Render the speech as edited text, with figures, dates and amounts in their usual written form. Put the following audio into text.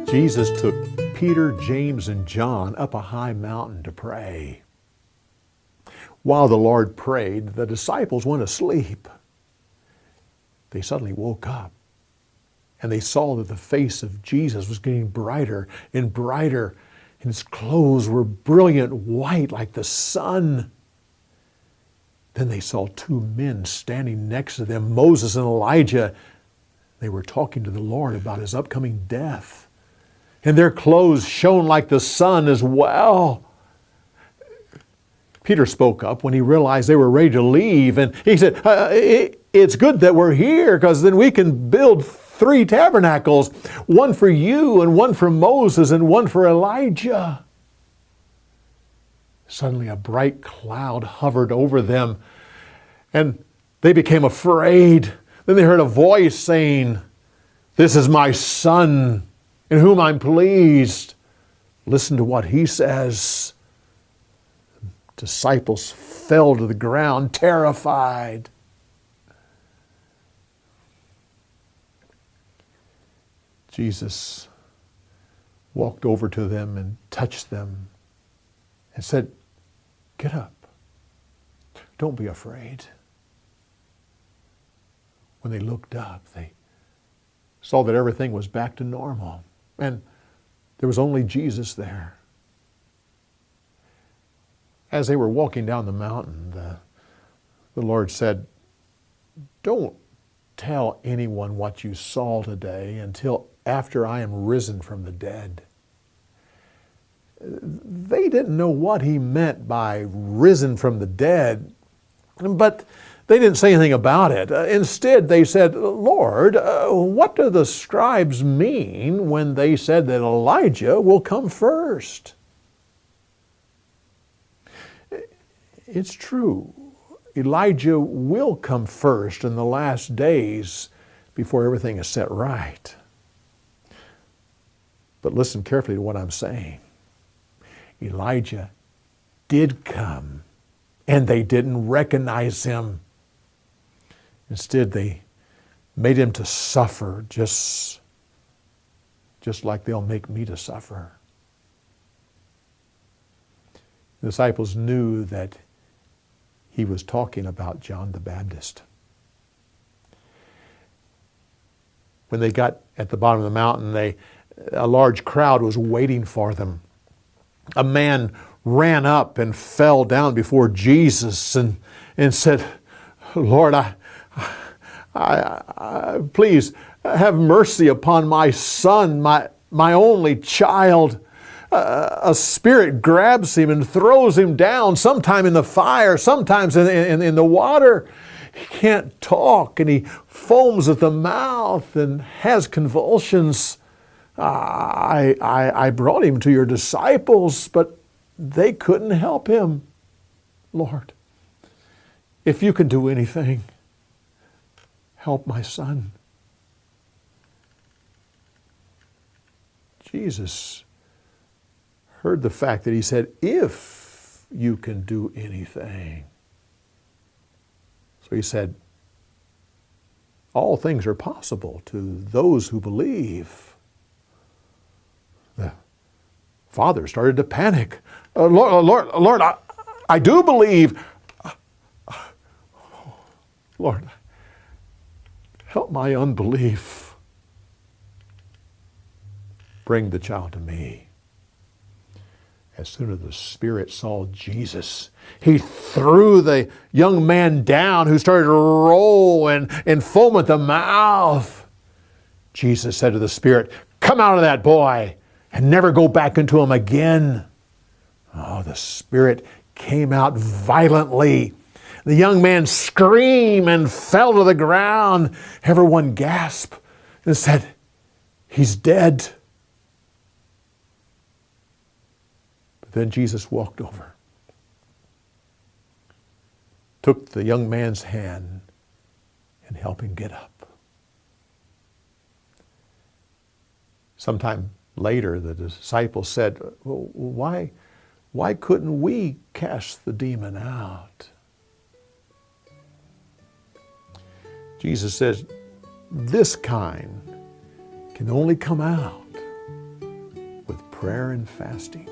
Jesus took Peter, James, and John up a high mountain to pray. While the Lord prayed, the disciples went asleep. They suddenly woke up, and they saw that the face of Jesus was getting brighter and brighter, and his clothes were brilliant white like the sun. Then they saw two men standing next to them, Moses and Elijah. They were talking to the Lord about his upcoming death. And their clothes shone like the sun as well. Peter spoke up when he realized they were ready to leave, and he said, it's good that we're here, because then we can build 3 tabernacles, one for you and one for Moses and one for Elijah. Suddenly a bright cloud hovered over them, and they became afraid. Then they heard a voice saying, "This is my son, in whom I'm pleased. Listen to what he says." The disciples fell to the ground, terrified. Jesus walked over to them and touched them and said, "Get up. Don't be afraid." When they looked up, they saw that everything was back to normal, and there was only Jesus there. As they were walking down the mountain, the Lord said, "Don't tell anyone what you saw today until after I am risen from the dead." They didn't know what he meant by risen from the dead, but they didn't say anything about it. Instead, they said, "Lord, what do the scribes mean when they said that Elijah will come first?" It's true. Elijah will come first in the last days before everything is set right. But listen carefully to what I'm saying. Elijah did come, and they didn't recognize him. Instead, they made him to suffer just like they'll make me to suffer. The disciples knew that he was talking about John the Baptist. When they got at the bottom of the mountain, a large crowd was waiting for them. A man ran up and fell down before Jesus and said, "Lord, please have mercy upon my son, my only child. A spirit grabs him and throws him down, sometime in the fire, sometimes in the water. He can't talk, and he foams at the mouth and has convulsions. I brought him to your disciples, but they couldn't help him. Lord, if you can do anything, help my son." Jesus heard the fact that he said, "If you can do anything." So he said, "All things are possible to those who believe." The father started to panic. Lord, I do believe. Lord, help my unbelief. Bring the child to me." As soon as the Spirit saw Jesus, he threw the young man down, who started to roll and foam at the mouth. Jesus said to the Spirit, "Come out of that boy and never go back into him again." Oh, the spirit came out violently. The young man screamed and fell to the ground. Everyone gasped and said, "He's dead." But then Jesus walked over, took the young man's hand, and helped him get up. Sometime later, the disciples said, "Well, why couldn't we cast the demon out?" Jesus says, this kind can only come out with prayer and fasting.